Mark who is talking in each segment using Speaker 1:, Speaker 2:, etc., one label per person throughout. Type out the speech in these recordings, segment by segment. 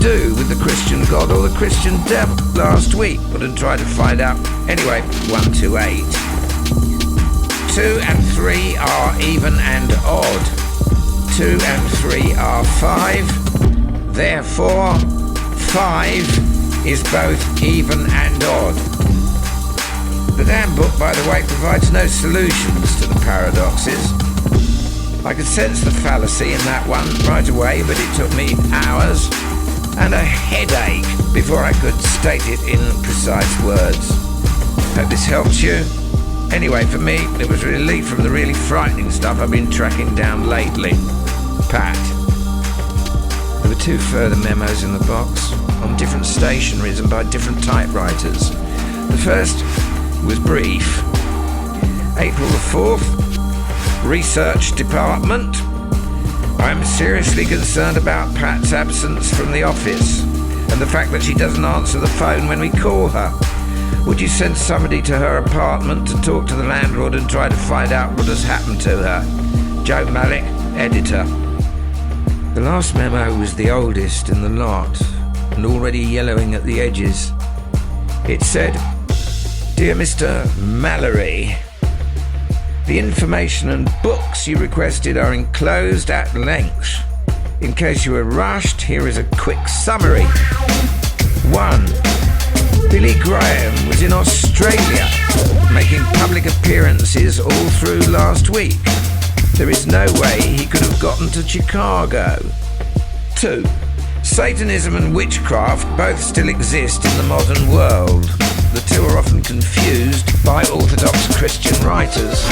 Speaker 1: do with the Christian God or the Christian devil last week, but I tried to find out. Anyway, 1 to 8. 2 and 3 are even and odd. 2 and 3 are 5. Therefore, 5 is both even and odd. The damn book, by the way, provides no solutions to the paradoxes. I could sense the fallacy in that one right away, but it took me hours and a headache before I could state it in precise words. Hope this helps you. Anyway, for me, it was a relief from the really frightening stuff I've been tracking down lately. Pat. There were 2 further memos in the box, on different stationaries and by different typewriters. The first was brief. April the 4th, Research Department. I'm seriously concerned about Pat's absence from the office and the fact that she doesn't answer the phone when we call her. Would you send somebody to her apartment to talk to the landlord and try to find out what has happened to her? Joe Malik, editor. The last memo was the oldest in the lot and already yellowing at the edges. It said, "Dear Mr. Mallory, the information and books you requested are enclosed at length. In case you were rushed, here is a quick summary. 1. Billy Graham was in Australia, making public appearances all through last week. There is no way he could have gotten to Chicago. 2. Satanism and witchcraft both still exist in the modern world. The two are often confused by Orthodox Christian writers,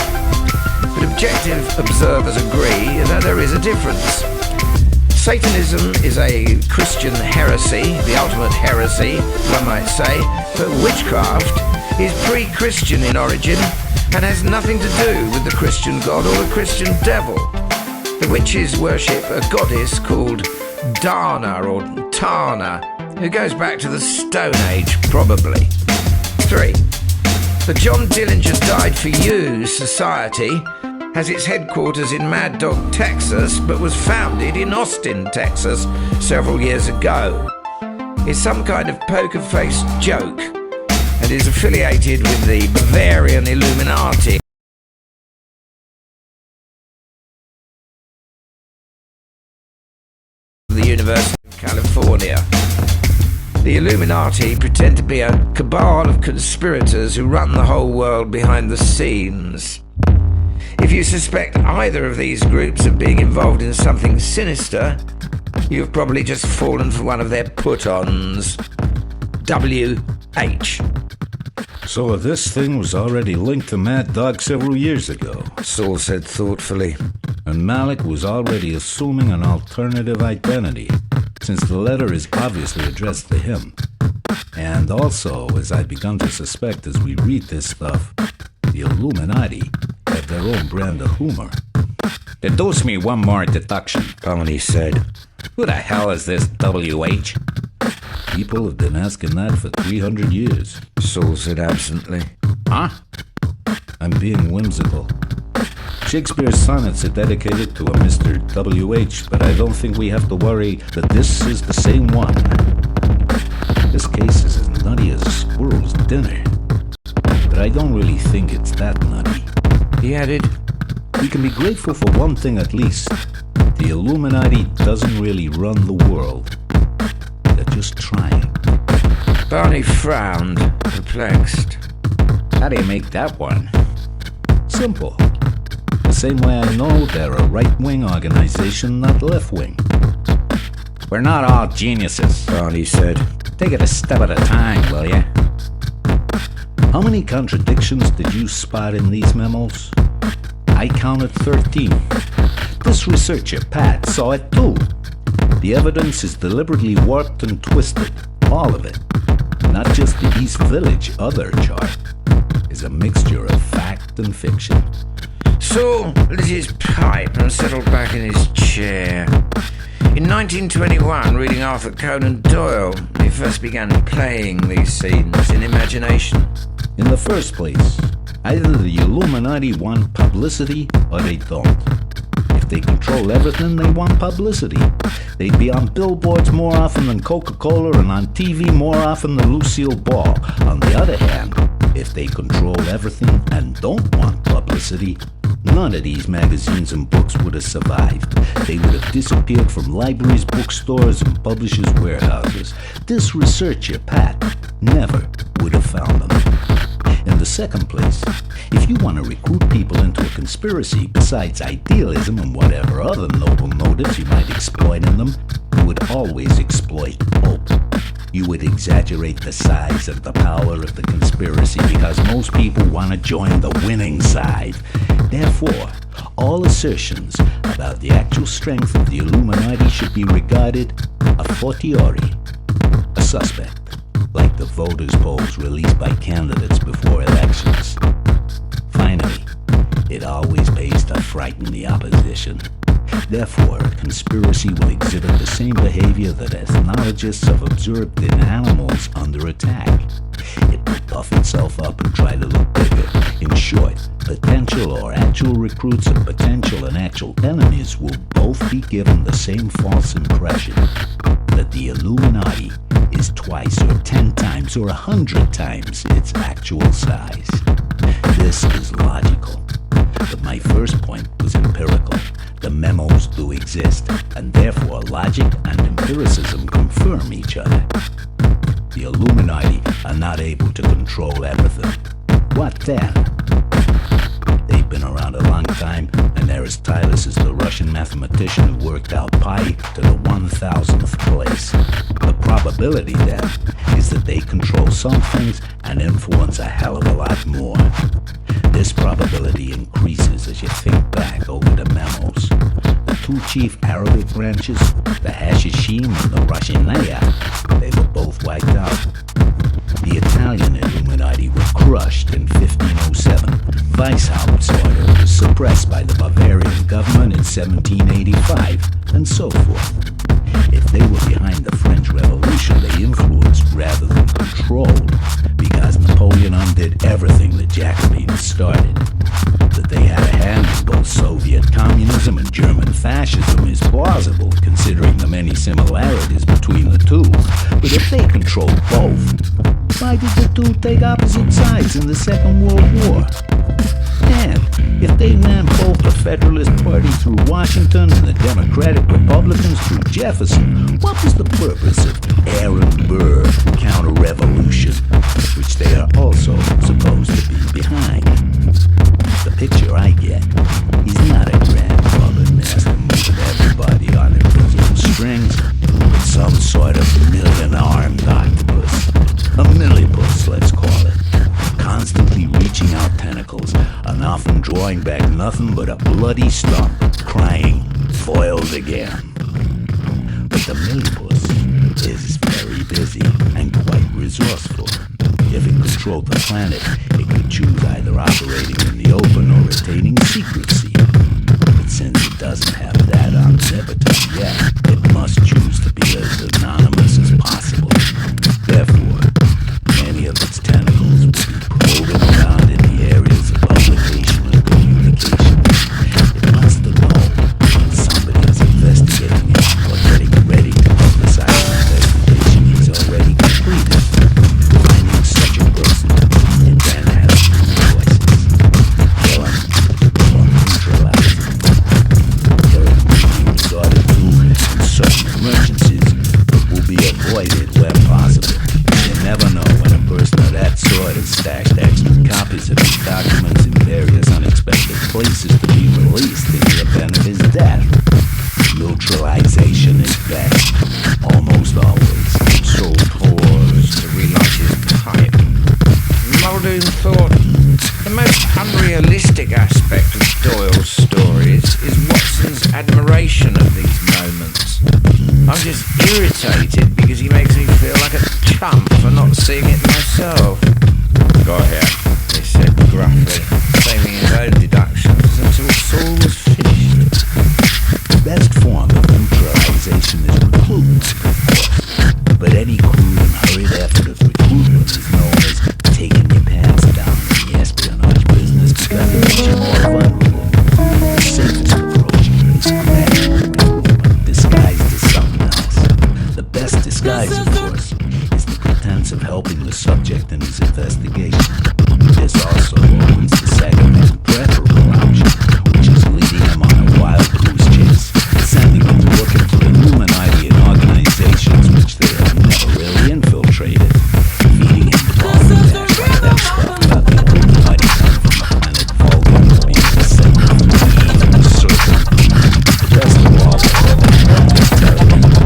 Speaker 1: but objective observers agree that there is a difference. Satanism is a Christian heresy, the ultimate heresy, one might say, but witchcraft is pre-Christian in origin and has nothing to do with the Christian God or the Christian devil. The witches worship a goddess called Dana or Tana, who goes back to the Stone Age, probably. 3. The John Dillinger Died For You Society has its headquarters in Mad Dog, Texas, but was founded in Austin, Texas, several years ago. It's some kind of poker-faced joke and is affiliated with the Bavarian Illuminati. The University of California. The Illuminati pretend to be a cabal of conspirators who run the whole world behind the scenes. If you suspect either of these groups of being involved in something sinister, you've probably just fallen for one of their put-ons. W.H.
Speaker 2: So this thing was already linked to Mad Dog several years ago,
Speaker 1: Saul said thoughtfully.
Speaker 2: And Malik was already assuming an alternative identity, since the letter is obviously addressed to him. And also, as I've begun to suspect as we read this stuff, the Illuminati have their own brand of humor.
Speaker 3: Deduce me one more deduction,
Speaker 1: Barney said.
Speaker 3: Who the hell is this W.H.?
Speaker 2: People have been asking that for 300 years,
Speaker 1: Saul said absently.
Speaker 3: Huh?
Speaker 2: I'm being whimsical. Shakespeare's sonnets are dedicated to a Mr. W.H., but I don't think we have to worry that this is the same one. This case is as nutty as a squirrel's dinner, but I don't really think it's that nutty.
Speaker 1: He added,
Speaker 2: We can be grateful for one thing at least. The Illuminati doesn't really run the world. They're just trying.
Speaker 1: Barney frowned, perplexed.
Speaker 3: How do you make that one?
Speaker 2: Simple. The same way I know they're a right-wing organization, not left-wing.
Speaker 3: We're not all geniuses,
Speaker 1: Barney said.
Speaker 3: Take it a step at a time, will ya?
Speaker 2: How many contradictions did you spot in these memos? I counted 13. This researcher, Pat, saw it too. The evidence is deliberately warped and twisted. All of it. Not just the East Village other chart. Is a mixture of fact and fiction.
Speaker 1: Saul lit his pipe and settled back in his chair. In 1921, reading Arthur Conan Doyle, he first began playing these scenes in imagination.
Speaker 2: In the first place, either the Illuminati want publicity or they don't. If they control everything, they want publicity. They'd be on billboards more often than Coca-Cola and on TV more often than Lucille Ball. On the other hand, if they control everything and don't want publicity, none of these magazines and books would have survived. They would have disappeared from libraries, bookstores, and publishers' warehouses. This researcher, Pat, never would have found them. In the second place, if you want to recruit people into a conspiracy besides idealism and whatever other noble motives you might exploit in them, you would always exploit hope. You would exaggerate the size and the power of the conspiracy because most people want to join the winning side. Therefore, all assertions about the actual strength of the Illuminati should be regarded a fortiori, a suspect, like the voters' polls released by candidates before elections. Finally, it always pays to frighten the opposition. Therefore, a conspiracy will exhibit the same behavior that ethnologists have observed in animals under attack. It will buff itself up and try to look bigger. In short, potential or actual recruits and potential and actual enemies will both be given the same false impression that the Illuminati is twice or 10 times or 100 times its actual size. This is logical. But my first point was empirical. The memos do exist, and therefore logic and empiricism confirm each other. The Illuminati are not able to control everything. What then? They've been around a long time, and Aristotelius is the Russian mathematician who worked out pi to the 1,000th place. The probability, then, is that they control some things and influence a hell of a lot more. This probability increases as you think back over the memos. The two chief Arabic branches, the Hashishim and the Roshinaya, they were both wiped out. The Italian Illuminati were crushed in 1507. Weishaupt order was suppressed by the Bavarian government in 1785, and so forth. If they were behind the French Revolution, they influenced rather than controlled, because Napoleon undid everything the Jacobins started. That they had a hand in both Soviet communism and German fascism is plausible, considering the many similarities between the two. But if they controlled both, why did the two take opposite sides in the Second World War? And if they ran both the Federalist Party through Washington and the Democratic Republicans through Jefferson, what was the purpose of Aaron Burr counter-revolution, which they are also supposed to be behind? The picture I get is not a grandfather master moving everybody on invisible strings, but some sort of million-armed octopus. A millipus, let's call it. Constantly reaching out tentacles and often drawing back nothing but a bloody stump, crying, foiled again. But the millipus is very busy and quite resourceful. If it controlled the planet, it could choose either operating in the open or retaining secrecy. But since it doesn't have that omnipotence yet, it must choose to be as anonymous as possible. Therefore, many of its tentacles will be probing around in the areas of publication and communication. It must know when somebody is investigating it or getting ready to publicize an investigation he's already completed. Finding such a person, it then has two choices: kill him or neutralize him. Killing him will be resorted to in certain emergencies, but will be avoided where possible. You never know when a person of that sort has stashed extra copies of his documents in various unexpected places to be released in the event of his death. Neutralization is best, almost always.
Speaker 1: So pause to relaunch his pipe. Muldoon thought the most unrealistic aspect of Doyle's stories is Watson's admiration of these moments. I'm just irritated because he makes me feel like a chump for not seeing it myself. Go ahead, he said gruffly, saving his own deductions until Saul was finished.
Speaker 2: The best form of neutralization is recruitment, of course. But any crude and hurried effort of recruitment is known as taking your pants down in the espionage business because it makes you more vulnerable. The safest approach is disguise, of course, is the pretense of helping the subject in his investigation. There's also always the second and preferable option, which is leading him on a wild goose chase, sending him looking for Illuminati in organizations which they have never really infiltrated, feeding him balderdash like that stuff about the Illuminati coming from the planet Vulcan being descended from the Eve and the serpent. Best of all, just telling him the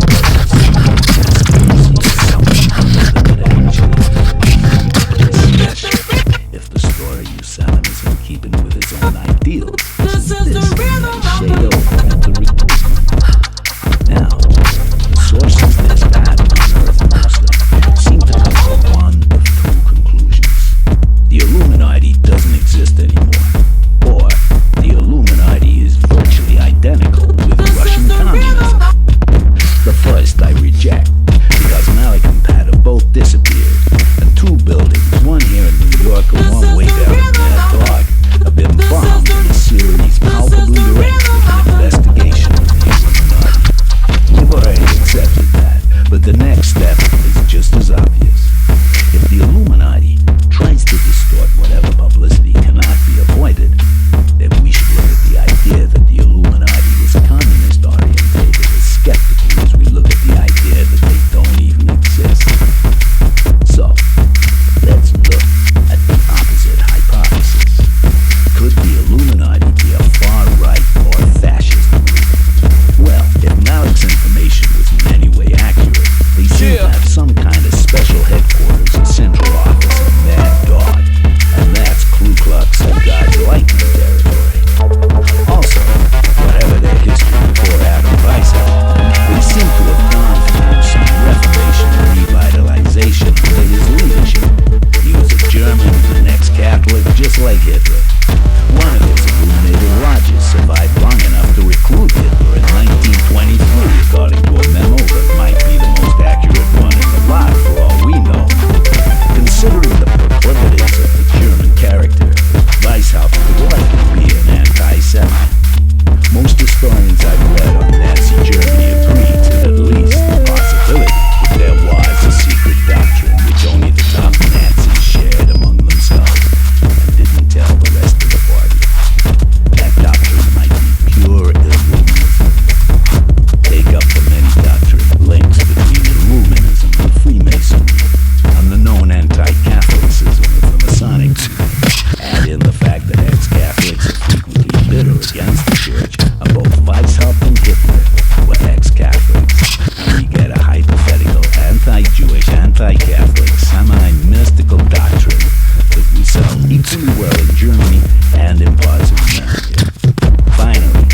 Speaker 2: if the story you sell him is in keeping with his own ideals, this is shade over at the recruitment. Now, the sources this Pat unearthed mostly seem to come to one of two conclusions. The Illuminati doesn't exist anymore, or the Illuminati is virtually identical with Russian communism. The first I reject, because Malik and Pat have both disappeared, and two buildings, one here in New York and one way down in Mad Dog, have been bombed in a series palpably linked with an investigation of the Illuminati. We've already accepted that, but the next step is just as obvious. If the Illuminati tries to distort whatever publicity cannot be avoided, then we should look at the idea that the Illuminati is communist-orientated as skeptically as we look at the idea that they don't even exist. So, let's look at the opposite hypothesis. Could the Illuminati be a far-right or fascist group? Well, if Malik's information was in any way accurate, they seem to have some kind of special headquarters or central office in Mad Dog, and that's Ku Klux and God's Lightning territory. Also, whatever their history before Adam Weishaupt, they seem to have gone through some reformation and revitalization under his leadership. He was a German and an ex-Catholic, just like Hitler. One of his illuminated lodges survived long enough to recruit Hitler in 1923, according to a memo that might be the most accurate one in the lot, for all we know. Considering the proclivities of the German character, Weishaupt could likely be an anti-Semite. Most historians I've read on Nazi Germany agree to at least the possibility that there was a secret doctrine which only the top Nazis shared among themselves and didn't tell the rest of the party. That doctrine might be pure Illuminism. Take up the many doctrine links between Illuminism and Freemasonry, and the known anti-Catholicism of the Masonics. Add in the fact that ex-Catholics are frequently bitter against the Church, and both Weishaupt and Hitler were ex-Catholics, and we get a hypothetical anti-Jewish, anti-Catholic, semi-mystical doctrine that we sell equally well in Germany and in parts of America. Finally,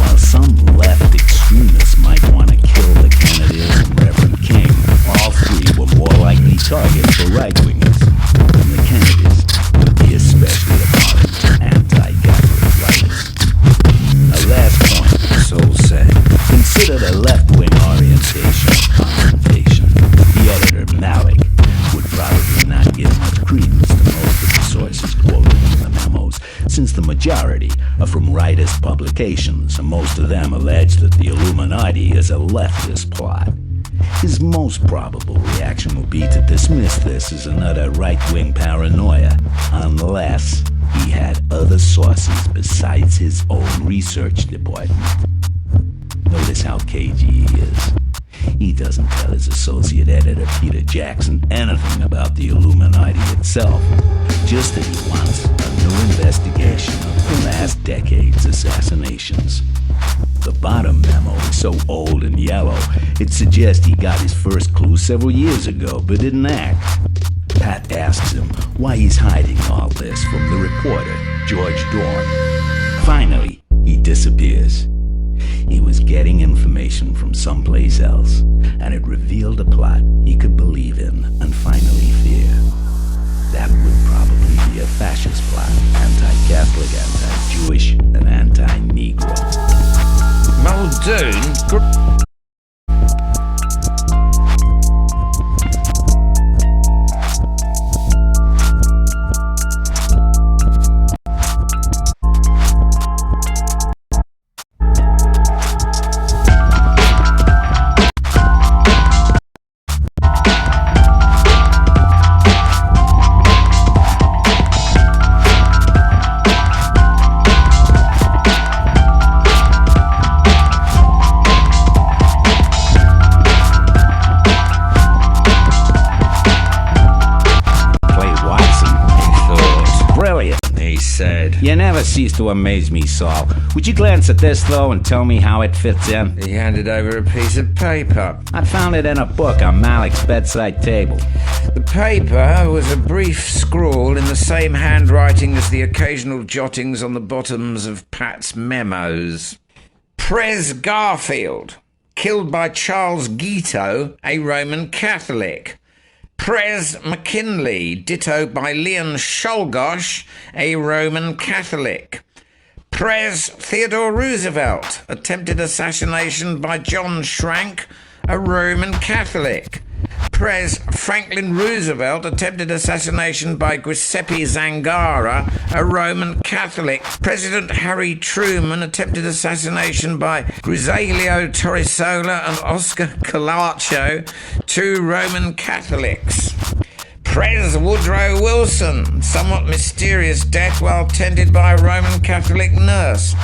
Speaker 2: while some left extremists might want to kill the Kennedys and Reverend King, all three were more likely targets for right-wingers, and the Kennedys would be especially abhorrent to anti-Catholic writers. A last point, so said. Consider the left-wing orientation of confrontation. The editor, Malik, would probably not give much credence to most of the sources quoted in the memos, since the majority are from rightist publications, and most of them allege that the Illuminati is a leftist plot. His most probable reaction will be to dismiss this as another right-wing paranoia, unless he had other sources besides his own research department. Notice how cagey he is. He doesn't tell his associate editor, Peter Jackson, anything about the Illuminati itself, just that he wants a new investigation of the last decade's assassinations. The bottom memo is so old and yellow, it suggests he got his first clue several years ago, but didn't act. Pat asks him why he's hiding all this from the reporter, George Dorn. Finally, he disappears. He was getting information from someplace else, and it revealed a plot he could believe in and finally fear. That would probably be a fascist plot, anti-Catholic, anti-Jewish, and anti-Negro.
Speaker 1: Muldoon?
Speaker 3: You never cease to amaze me, Saul. Would you glance at this, though, and tell me how it fits in?
Speaker 1: He handed over a piece of paper.
Speaker 3: I found it in a book on Malik's bedside table.
Speaker 1: The paper was a brief scrawl in the same handwriting as the occasional jottings on the bottoms of Pat's memos. Prez Garfield, killed by Charles Guiteau, a Roman Catholic. Prez McKinley, ditto by Leon Czolgosz, a Roman Catholic. Prez Theodore Roosevelt, attempted assassination by John Schrank, a Roman Catholic. Prez Franklin Roosevelt, attempted assassination by Giuseppe Zangara, a Roman Catholic. President Harry Truman, attempted assassination by Griselio Torrisola and Oscar Colacho, two Roman Catholics. Prez Woodrow Wilson, somewhat mysterious death while tended by a Roman Catholic nurse.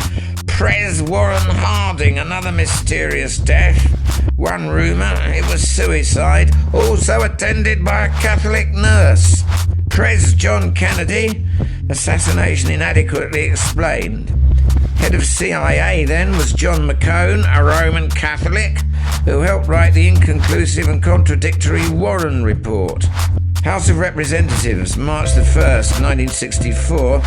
Speaker 1: Prez Warren Harding, another mysterious death. One rumour, it was suicide, also attended by a Catholic nurse. Prez John Kennedy, assassination inadequately explained. Head of CIA then was John McCone, a Roman Catholic, who helped write the inconclusive and contradictory Warren Report. House of Representatives, March the 1st, 1964.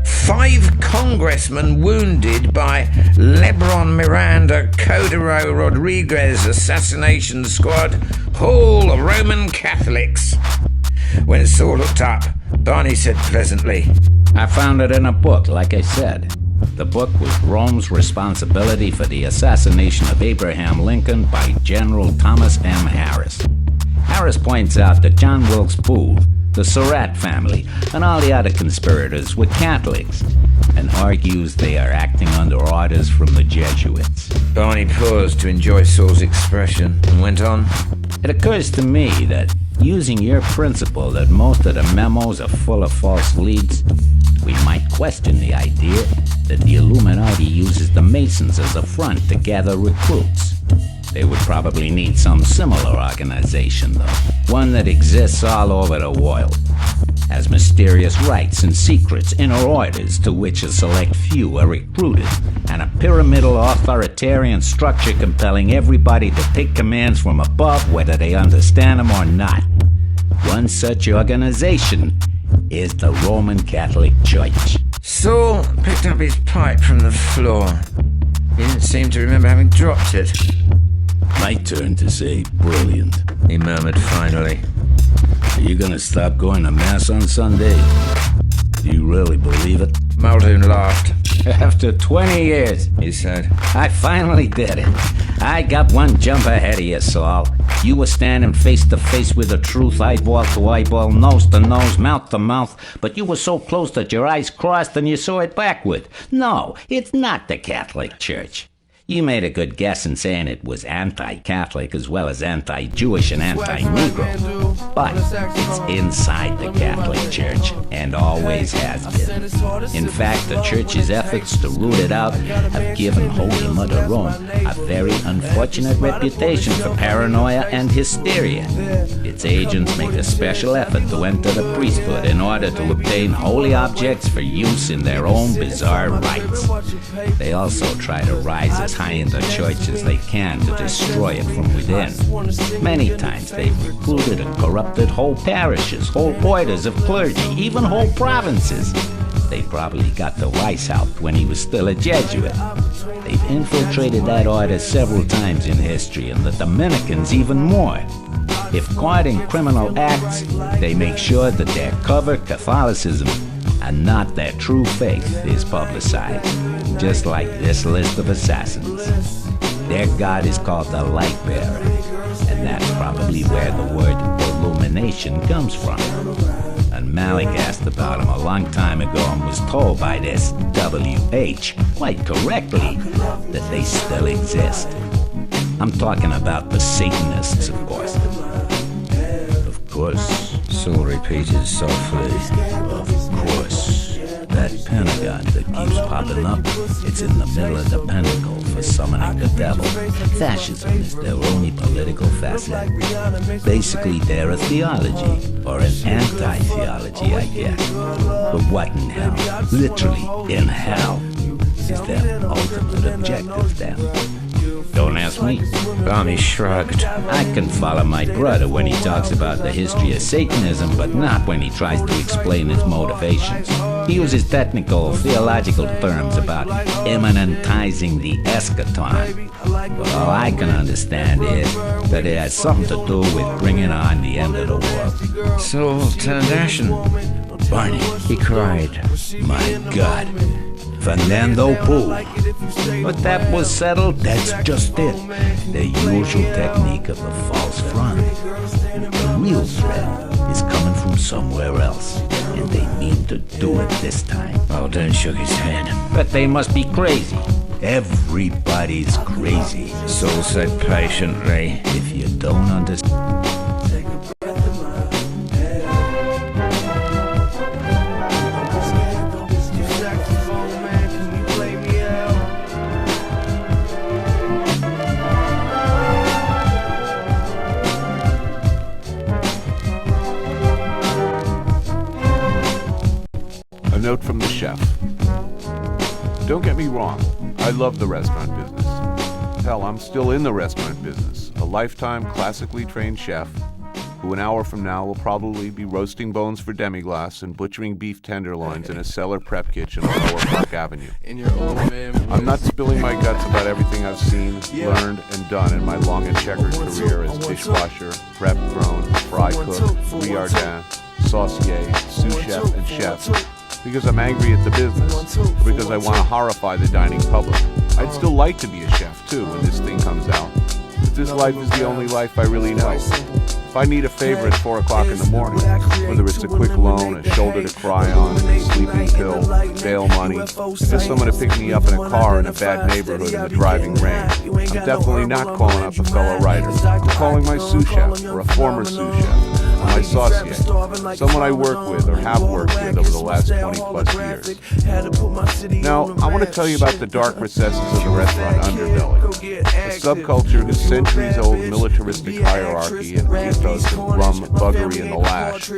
Speaker 1: 5 congressmen wounded by Lebron Miranda Cordero Rodriguez assassination squad, all Roman Catholics. When Saul looked up, Barney said pleasantly,
Speaker 3: I found it in a book, like I said. The book was Rome's responsibility for the assassination of Abraham Lincoln by General Thomas M. Harris. Harris points out that John Wilkes Booth, the Surratt family, and all the other conspirators were Catholics, and argues they are acting under orders from the Jesuits.
Speaker 1: Barney paused to enjoy Saul's expression and went on.
Speaker 3: It occurs to me that, using your principle that most of the memos are full of false leads, we might question the idea that the Illuminati uses the Masons as a front to gather recruits. They would probably need some similar organization, though. One that exists all over the world. Has mysterious rites and secrets, inner orders to which a select few are recruited, and a pyramidal authoritarian structure compelling everybody to take commands from above, whether they understand them or not. One such organization is the Roman Catholic Church.
Speaker 1: Saul picked up his pipe from the floor. He didn't seem to remember having dropped it.
Speaker 2: My turn to say brilliant.
Speaker 1: He murmured finally.
Speaker 2: Are you gonna stop going to Mass on Sunday? Do you really believe it?
Speaker 1: Muldoon laughed.
Speaker 3: After 20 years,
Speaker 1: He said,
Speaker 3: I finally did it. I got one jump ahead of you, Saul. You were standing face to face with the truth, eyeball to eyeball, nose to nose, mouth to mouth, but you were so close that your eyes crossed and you saw it backward. No, it's not the Catholic Church. You made a good guess in saying it was anti-Catholic as well as anti-Jewish and anti-Negro. But it's inside the Catholic Church and always has been. In fact, the Church's efforts to root it out have given Holy Mother Rome a very unfortunate reputation for paranoia and hysteria. Its agents make a special effort to enter the priesthood in order to obtain holy objects for use in their own bizarre rites. They also try to rise as high in the church as they can to destroy it from within. Many times they've recruited and corrupted whole parishes, whole orders of clergy, even whole provinces. They probably got the Weishaupt when he was still a Jesuit. They've infiltrated that order several times in history, and the Dominicans even more. If caught in criminal acts, they make sure that their covert Catholicism and not their true faith is publicized, just like this list of assassins. Their god is called the Light Bearer, and that's probably where the word illumination comes from. And Malik asked about him a long time ago and was told by this W.H., quite correctly, that they still exist. I'm talking about the Satanists, of course.
Speaker 2: Of course.
Speaker 1: Saul repeated softly.
Speaker 2: Of course. that pentagon that keeps popping up, it's in the middle of the pentacle for summoning the devil. Fascism is their only political facet. Basically, they're a theology, or an anti-theology, I guess. But what in hell, literally in hell, is their ultimate objective then? Don't ask me.
Speaker 1: Barney shrugged.
Speaker 3: I can follow my brother when he talks about the history of Satanism, but not when he tries to explain its motivations. He uses technical, theological terms about immanentizing the eschaton. But all I can understand is that it has something to do with bringing on the end of the world.
Speaker 1: Saul turned ashen.
Speaker 2: Barney,
Speaker 1: He cried.
Speaker 2: my God. Fernando Poo.
Speaker 3: But that was settled.
Speaker 2: That's just it. The usual technique of the false front. The real threat is coming from somewhere else, and they mean to do it this time.
Speaker 1: Muldoon shook his head.
Speaker 3: But they must be crazy.
Speaker 2: Everybody's crazy.
Speaker 1: Saul said patiently.
Speaker 2: If you don't understand.
Speaker 4: A note from the chef. Don't get me wrong, I love the restaurant business. Hell, I'm still in the restaurant business, a lifetime classically trained chef who an hour from now will probably be roasting bones for demi-glace and butchering beef tenderloins in a cellar prep kitchen on Lower Park Avenue. I'm not spilling my guts about everything I've seen, learned, and done in my long and checkered career as dishwasher, prep crone, fry cook, riardin, saucier, sous chef, and chef, because I'm angry at the business, or because I want to horrify the dining public. I'd still like to be a chef, too, when this thing comes out. But this life is the only life I really know. If I need a favor at 4 o'clock in the morning, whether it's a quick loan, a shoulder to cry on, a sleeping pill, bail money, or just someone to pick me up in a car in a bad neighborhood in the driving rain, I'm definitely not calling up a fellow writer. I'm calling my sous chef, or a former sous chef, my saucier, someone I work with or have worked with over the last 20 plus years. Now, I want to tell you about the dark recesses of the restaurant underbelly, a subculture whose centuries-old militaristic hierarchy and ethos of rum, buggery, and the lash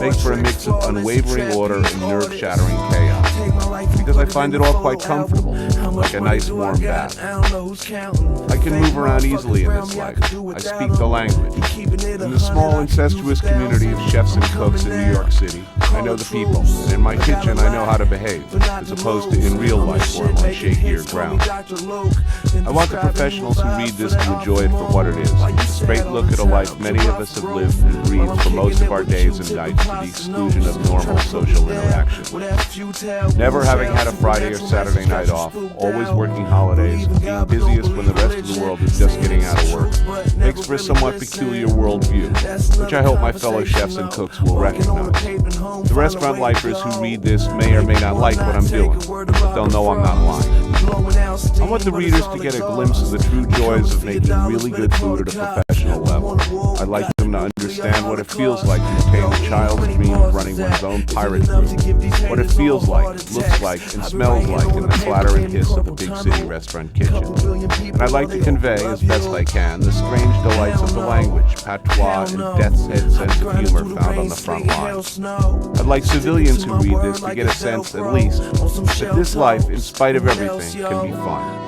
Speaker 4: makes for a mix of unwavering order and nerve-shattering chaos, because I find it all quite comfortable, like a nice warm bath. I can move around easily in this life. I speak the language. In the small, incestuous community of chefs and cooks in New York City, I know the people, and in my kitchen I know how to behave, as opposed to in real life where I'm on shakier ground. I want the professionals who read this to enjoy it for what it is, a straight look at a life many of us have lived and breathed for most of our days and nights to the exclusion of normal social interaction. Never having had a Friday or Saturday night off, always working holidays, being busiest when the rest of the world is just getting out of work, makes for a somewhat peculiar worldview, which I hope my fellow chefs and cooks will recognize. The restaurant lifers who read this may or may not like what I'm doing, but they'll know I'm not lying. I want the readers to get a glimpse of the true joys of making really good food at a professional level. I'd like them to understand what it feels like to attain a child's dream of running one's own pirate group, what it feels like, looks like, and smells like in the clatter and hiss of the big city restaurant kitchen. And I'd like to convey, as best I can, the strange delights of the language, patois, and death's head sense of humor found on the front lines. I'd like civilians who read this to get a sense, at least, that this life, in spite of everything, can be fun.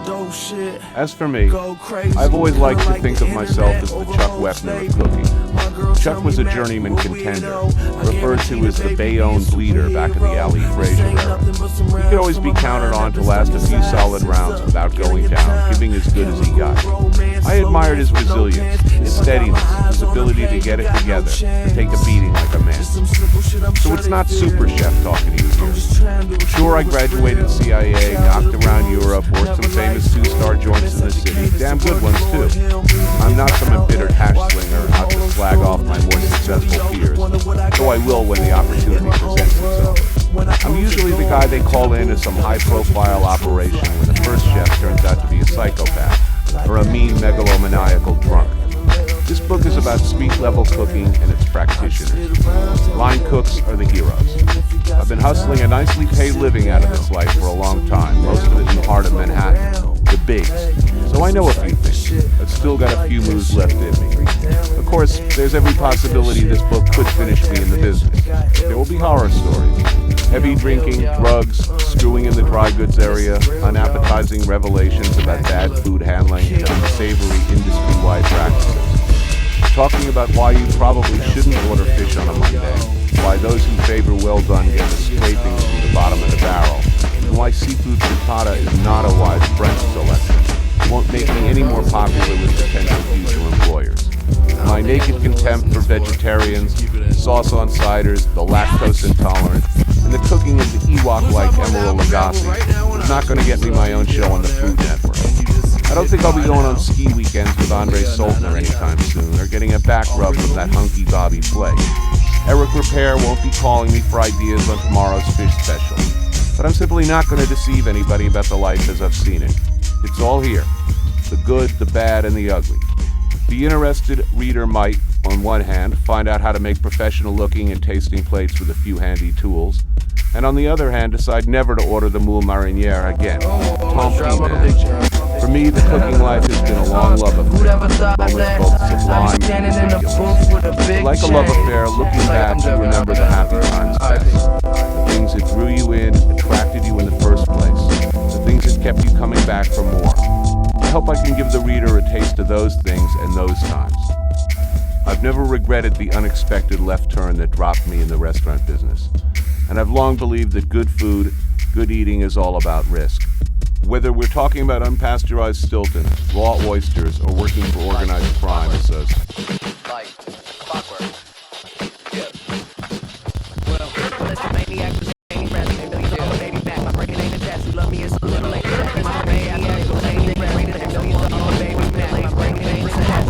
Speaker 4: As for me, I've always liked to think of myself as the Chuck Wepner of cooking. Chuck was a journeyman contender, referred to as the Bayonne bleeder back in the Ali Frazier era. He could always be counted on to last a few solid rounds without going down, giving as good as he got. I admired his resilience, his steadiness, his ability to get it together and take a beating like a man. So it's not Super Chef talking to you here. Sure, I graduated CIA, knocked around Europe, worked some famous two-star joints in the city, damn good ones too. I'm not some embittered hash slinger out to slag off my more successful peers, though I will when the opportunity presents itself. I'm usually the guy they call in as some high-profile operation when the first chef turns out to be a psychopath or a mean megalomaniacal drunk. This book is about street-level cooking and its practitioners. Line cooks are the heroes. I've been hustling a nicely paid living out of this life for a long time, most of it in the heart of Manhattan, the bigs. So I know a few things. I've still got a few moves left in me. Of course, there's every possibility this book could finish me in the business. There will be horror stories. Heavy drinking, drugs, screwing in the dry goods area, unappetizing revelations about bad food handling and unsavory industry-wide practices. Talking about why you probably shouldn't order fish on a Monday, why those who favor well done get the scrapings from the bottom of the barrel, and why seafood frittata is not a wise French selection. It won't make me any more popular with potential future employers. My naked contempt for vegetarians, sauce on ciders, the lactose intolerant, and the cooking of the Ewok-like Emeril Lagasse is not going to get me my own show on the Food Network. I don't think I'll be going on ski weekends with Andre Soltner anytime soon, or getting a back rub from that hunky Bobby Flay. Eric Repair won't be calling me for ideas on tomorrow's fish special. But I'm simply not going to deceive anybody about the life as I've seen it. It's all here. The good, the bad, and the ugly. The interested reader might, on one hand, find out how to make professional-looking and tasting plates with a few handy tools, and on the other hand, decide never to order the moule marinière again. Tant pis, man. For me, the cooking life has been a long love affair. Moments both sublime and ridiculous. Like a love affair, looking back, you remember the happy times best. The things that drew you in, attracted you in the first place. The things that kept you coming back for more. I hope I can give the reader a taste of those things and those times. I've never regretted the unexpected left turn that dropped me in the restaurant business. And I've long believed that good food, good eating is all about risk. Whether we're talking about unpasteurized Stilton, raw oysters, or working for organized crime as a...
Speaker 5: Like clockwork. Yeah. Well, let's the maniac was ain't rap. Baby back, my brain ain't attached. You love me, it's a little late. My maniac was ain't rap. Baby back, my brain ain't attached. You love me, it's a little late. Baby, my brain ain't attached.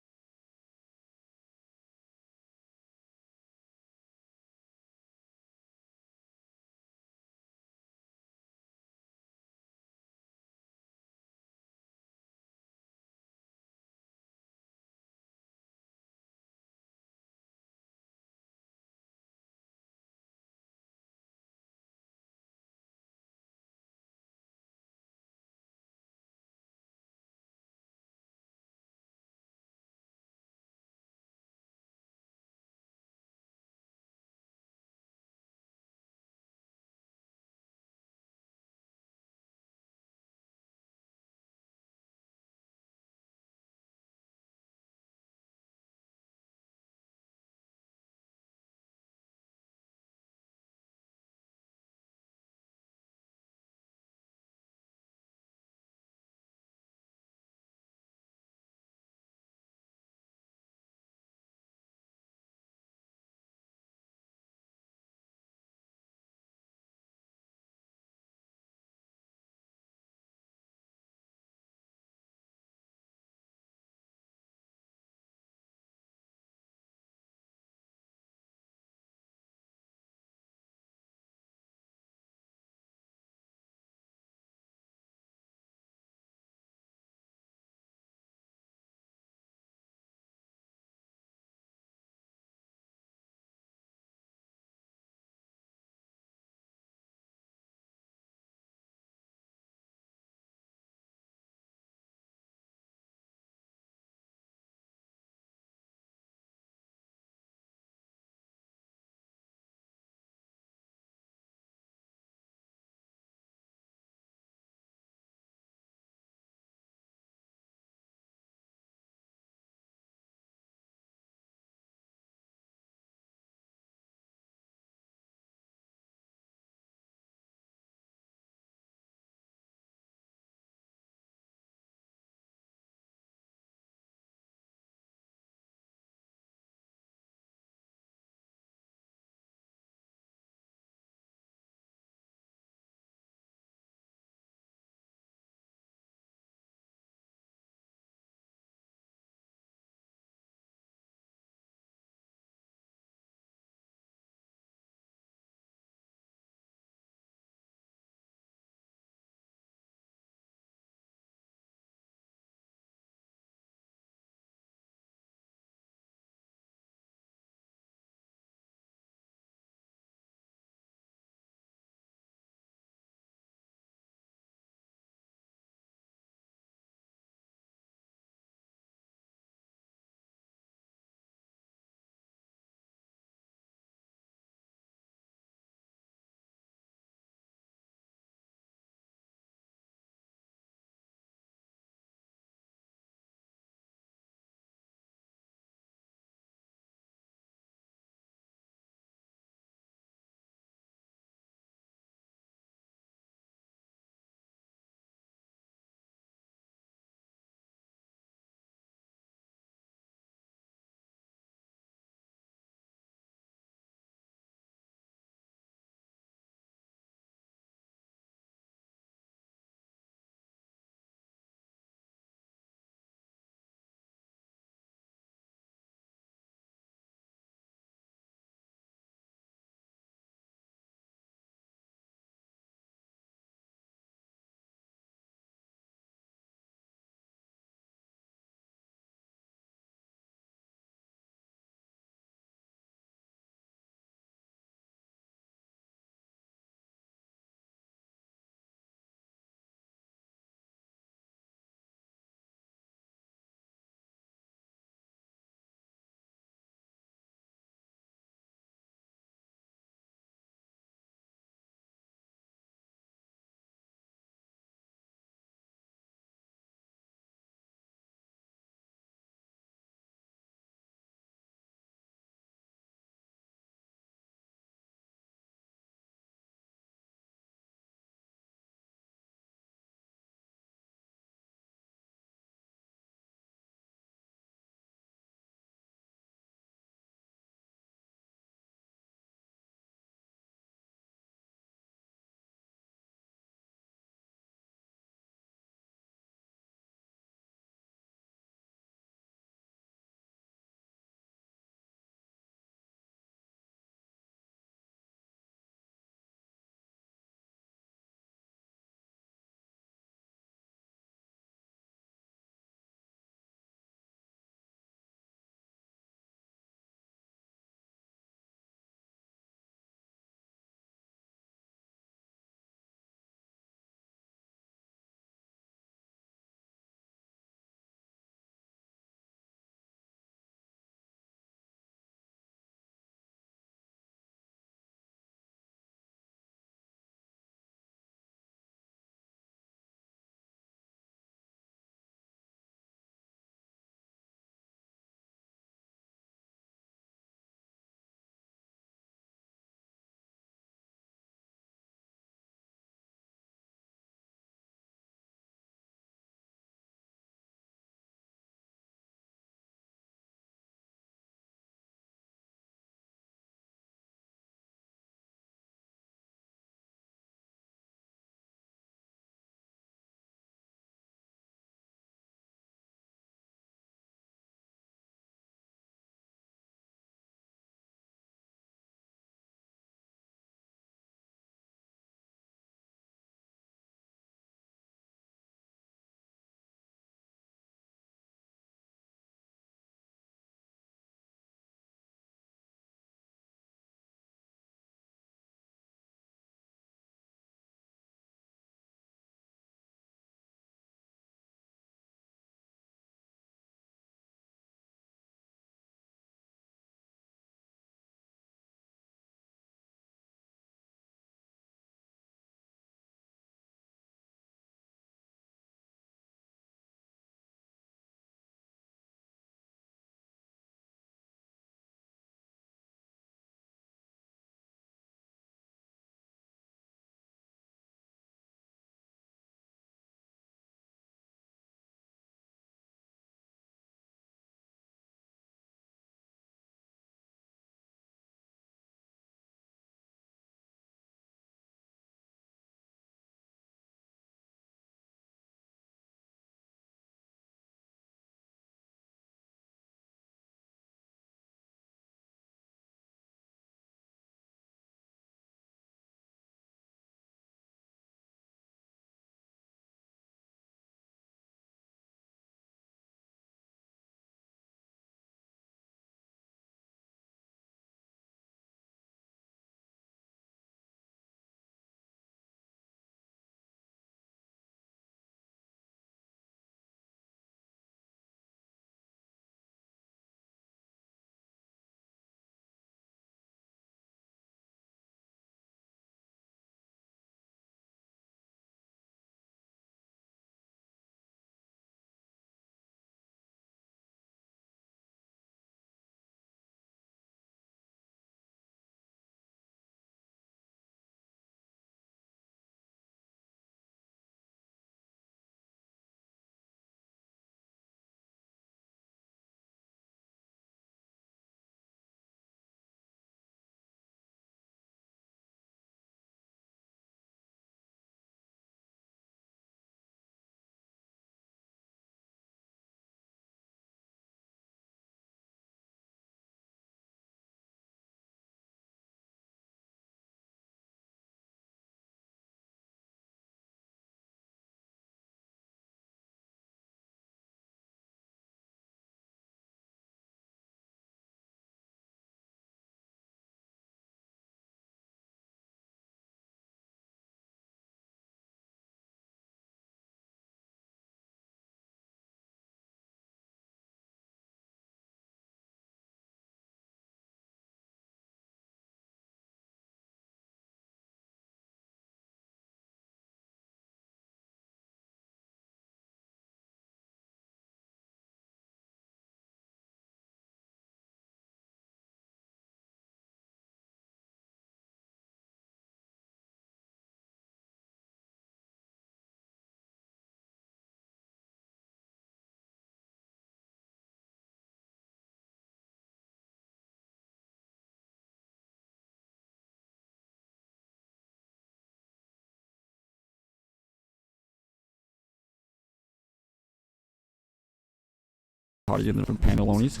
Speaker 6: how to get into pantalones.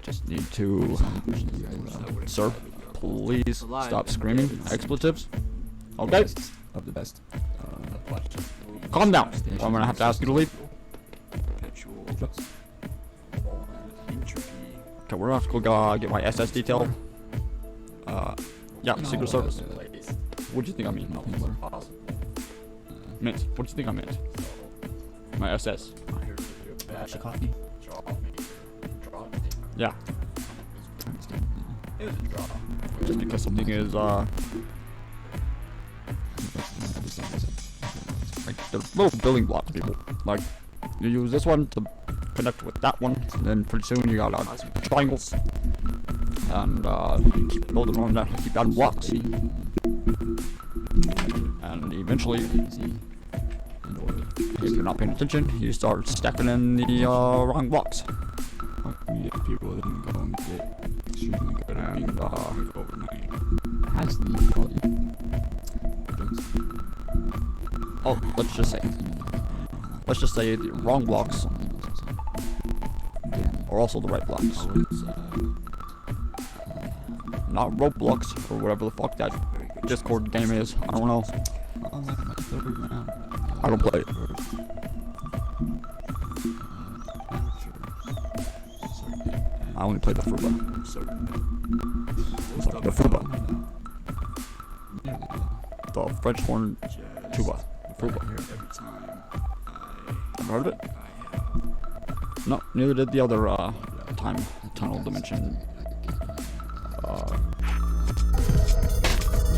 Speaker 6: Just need to, sir, please stop screaming expletives. Okay?
Speaker 7: Of the best.
Speaker 6: Calm down. I'm gonna have to ask you to leave. Okay, we're gonna have to go get my SS detail. Yeah, Secret Service. What do you think I mean? Mint. What do you think I meant? My SS.
Speaker 7: Coffee.
Speaker 6: Yeah. Just because something is like the little building blocks, people. Like you use this one to connect with that one, and then pretty soon you got triangles, and keep building on that, keep adding blocks, and eventually, if you're not paying attention, you start stacking in the wrong blocks.
Speaker 7: We get people that can go and get extremely good at being overnight. Has the quality.
Speaker 6: Oh, let's just say the wrong blocks are also the right blocks. Not Roblox or whatever the fuck that Discord game is. I don't know. I don't play it. I only play the Fruba. The Fruba. The French horn tuba. Fruba. Ever heard of it? No, neither did the other time tunnel dimension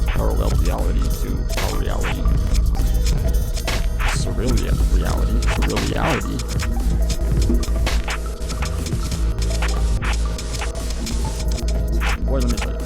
Speaker 6: parallel reality to our reality. Surreal reality. Surreal reality. Boy, let me tell you.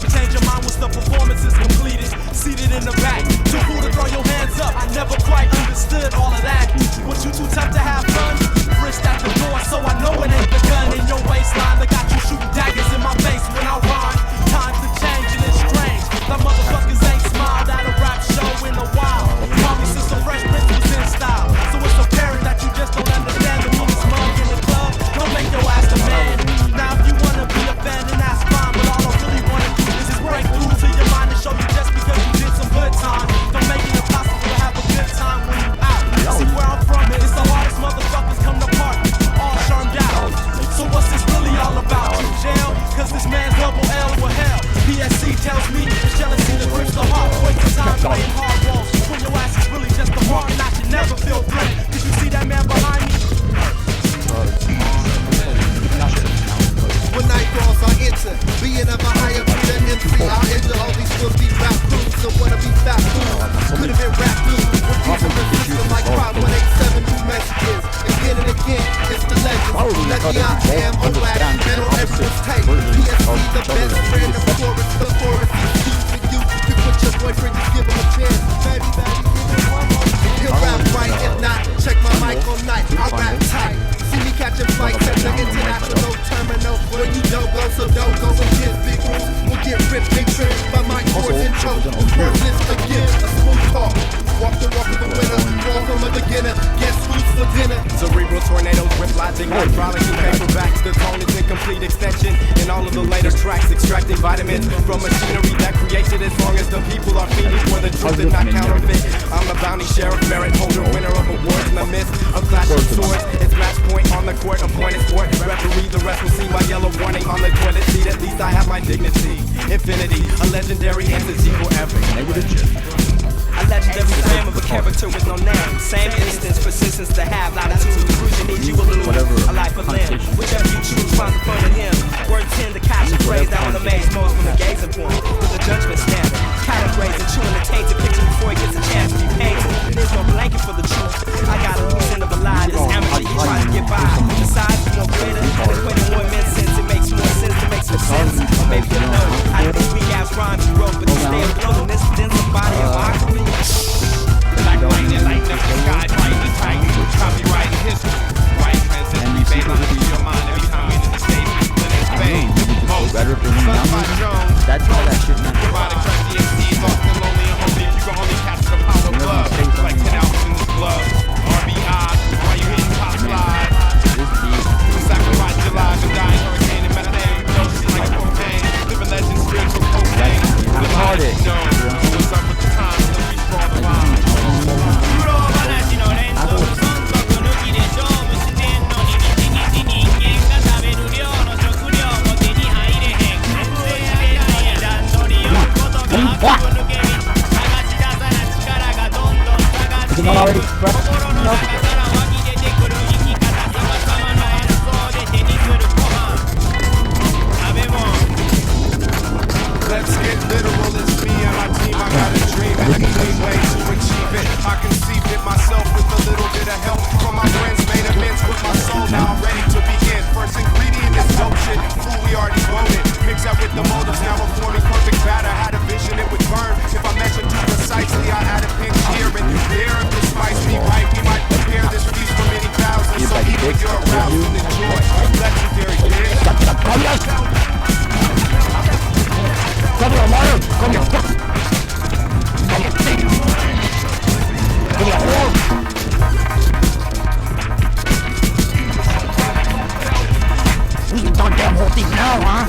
Speaker 8: Change your mind once the performance is completed. Seated in the back, too cool to throw your hands up. I never quite understood all of that. Was you too tough to have fun? Wrist at the door, so I know it ain't the gun in your waistline that got you shooting daggers in my face when I rhyme. Times are changing, it's strange. The motherfuckers ain't smiled at a rap show in a while. Mommy since the Fresh Prince was in style, so it's apparent that you just don't understand the movie smug in the club. Don't make your ass the man. Now if you wanna be a fan, then that's fine. But all I really wanna do is just break through to your mind and show you just because you did some good time. Don't make it impossible to have a good time when you out. See where I'm from, it's the hardest motherfuckers come to party, all sharmed out. So what's this really all about? You jail? Cause this man's double L with hell. PSC tells me it's jealousy that grips the heart. Wasting time playing hard roles when your ass is really just a mark and I should never feel threatened. Did you see that man behind me?
Speaker 9: When night falls, I enter. Being of a higher beat than MC, I'll enter all these will be rap crews. So wanna be fat food. Could've been rap blue. Repeating the system like 5187 new messages. Again and again, it's the legend. Lucky I am, oh glad metal everyone's tight. PSC, the best friend, the chorus is used for you. You put your boyfriend, just give him a chance. Baby, give him one more. He'll rap right, if not, check my mic all night. I rap tight. See me catching flights at the international terminal. Where you don't go, so don't go and get big rules. We'll get ripped, big trips by my chords and choke. Worthless again, a smooth talk. Walk the walk of the winner, fall from a beginner. Guess who's for dinner?
Speaker 8: Cerebral tornadoes with logic, like frolicking paperbacks. The tone is in complete extension. In all of the latest tracks, extracting vitamins from machinery that creates it. As long as the people are feeding for the truth and not counterfeit. I'm a bounty sheriff, merit holder, winner of awards in the midst of clashing swords. It's match point on the court, appointed sport. Referee, the rest will see my yellow warning on the toilet seat. At least I have my dignity. Infinity, a legendary entity forever. A legendary fame of a character with no name. Same instance, persistence to have latitude. Cruising needs you a little, a life of limb. Whichever you choose, find the fun in him. Word 10, the cash and phrase that will amaze most from the gazing point. With the judgment standard, categorizing, chewing the tainted picture before he gets a chance to be painted. There's no blanket for the truth. I got a loose end of a lie. This amateur, he tries to get by. Besides, no greater, equating more men since it makes more sense to make some sense. Or maybe you know, out of these weak ass rhymes you wrote, but you stay afloat in this dense body of mockery. Like lightning, lightning, the sky, lightning, tight. Copyright history. Right, transcend, rebate, into your mind every time we in the stage. Let it fade.
Speaker 6: Is it not already expressed? No.
Speaker 8: Let's get literal, it's me and my team. I got a dream and a clean way to achieve it. I conceived it myself with a little bit of help from my friends. Made amends with my soul, now I'm ready to begin. First ingredient is dope shit, food we already loaded. Mix that with the motives, now we're forming perfect batter. Had a vision, it would burn. If I measure too precisely, I add a pinch here and there. If this spice be right, we might prepare this feast for many thousands. So eat with your aroused and enjoy. Legendary dish.
Speaker 6: Come here, Mario! Come here! Come here, whore! We can talk damn whole thing now, huh?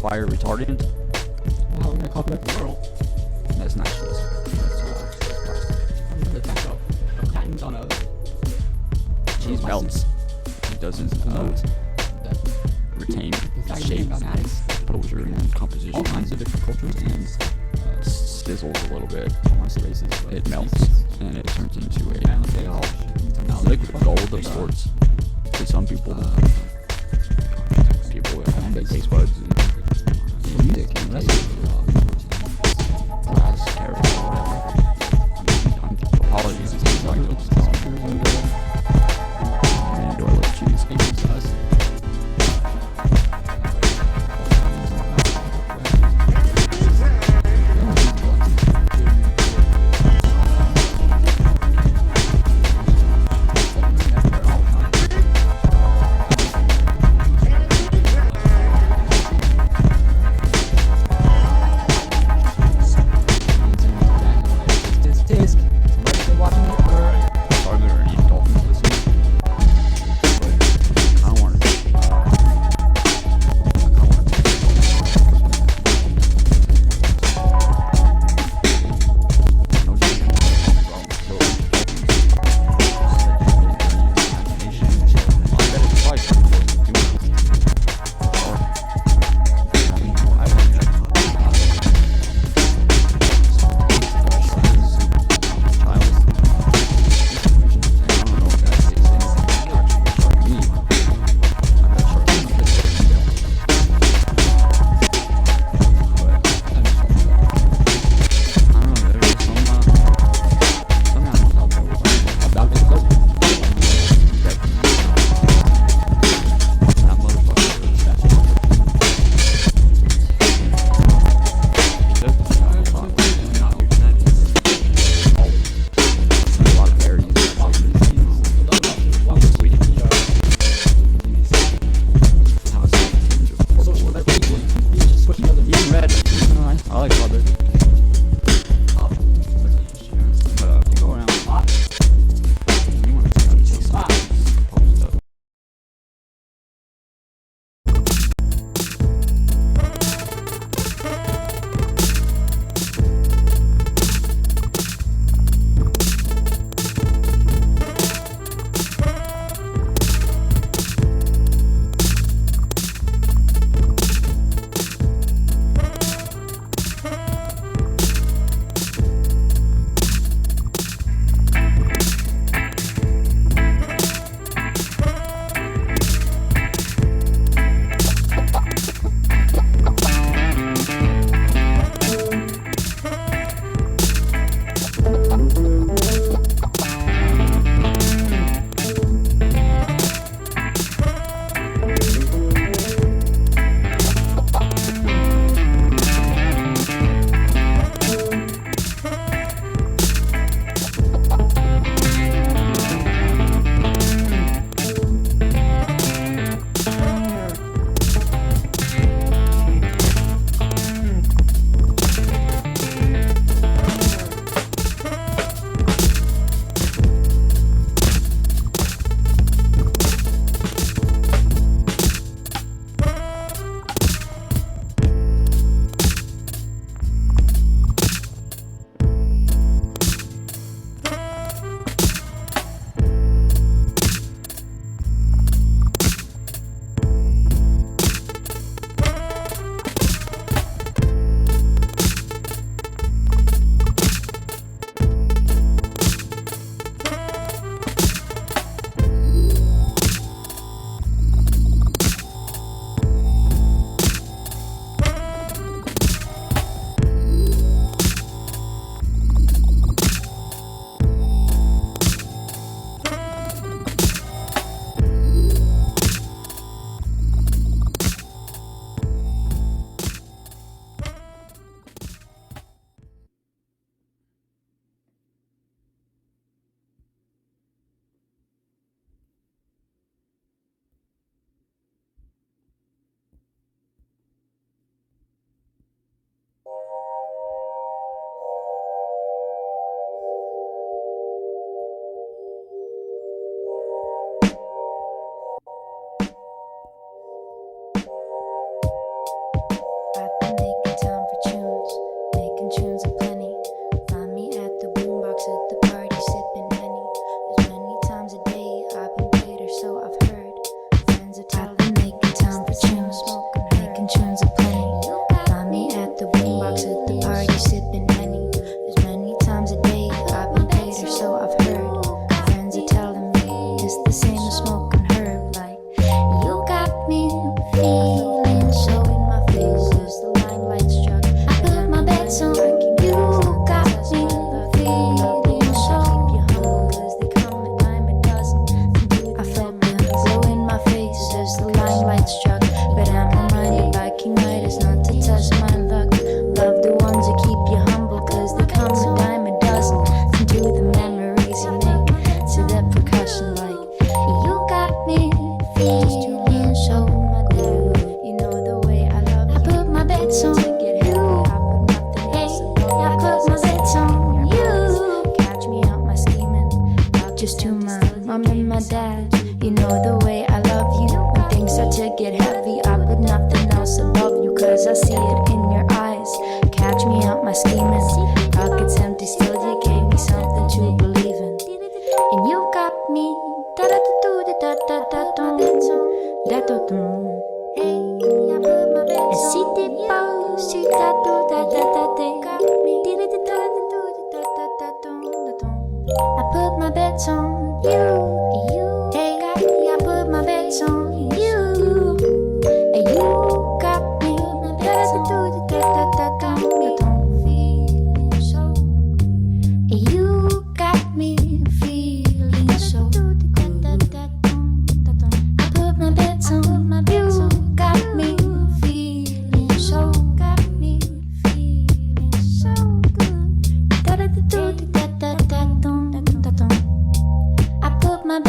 Speaker 6: Fire retardant.
Speaker 7: How can I copy that to the world?
Speaker 6: That's not cheese.
Speaker 7: Patents on a
Speaker 6: cheese melts. It doesn't retain the shape, composure, and composition.
Speaker 7: All kinds of different cultures and
Speaker 6: sizzles a little bit.
Speaker 7: I want to say races.
Speaker 6: It melts and it turns into a liquid gold of sorts. To some people, people with big taste buds. Music and taste. Apologies. Do I love cheese?
Speaker 10: this to my mom and my dad. You know the way I love you. When things start to get heavy, I put nothing else above you, cause I see it in your eyes. Catch me out my scheming. Pockets empty, still you gave me something to believe in. And you got me. Da da da da da da da da da da da. Hey, I put my bed on. And see the bow, see da da da da da da. Got me. Da da da da da da da da da. I put my bets on you. Hey, I put my bets on you. And you got me. Da da da da da da da. Feeling so good. And you got me feeling so good. I put my bets on you. Got me feeling so. Got me feeling so good. Da da da da da da da da. I put my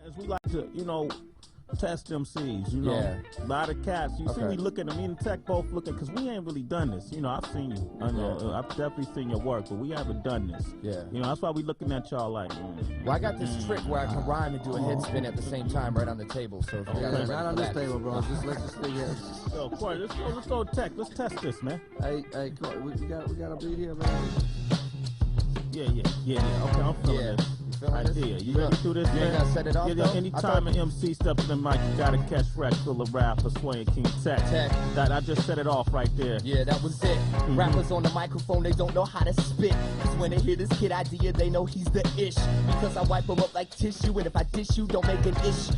Speaker 11: As we like to, test MCs, A lot of cats. You see, we looking at me and Tech both looking, because we ain't really done this. I've seen you. I've definitely seen your work, but we haven't done this.
Speaker 12: Yeah.
Speaker 11: That's why we looking at y'all like.
Speaker 12: Well, I got this trick where I can rhyme and do a head spin at the same time right on the table. So if you guys
Speaker 13: Not on this table, bro. Just let this thing here.
Speaker 11: Yo, Corey, let's go Tech. Let's test this, man.
Speaker 13: Hey, Corey, we got a beat here, man.
Speaker 11: Yeah. Okay, I'm feeling it. Idea. You ready to do this, man?
Speaker 12: You ain't gotta set it off, though?
Speaker 11: Anytime an MC steps in the mic, you gotta catch Rex, full of rap, for swaying King Tech. That I just set it off right there.
Speaker 12: Yeah, that was it. Rappers on the microphone, they don't know how to spit. Cause when they hear this kid idea, they know he's the ish. Because I wipe them up like tissue, and if I dish you, don't make an ish.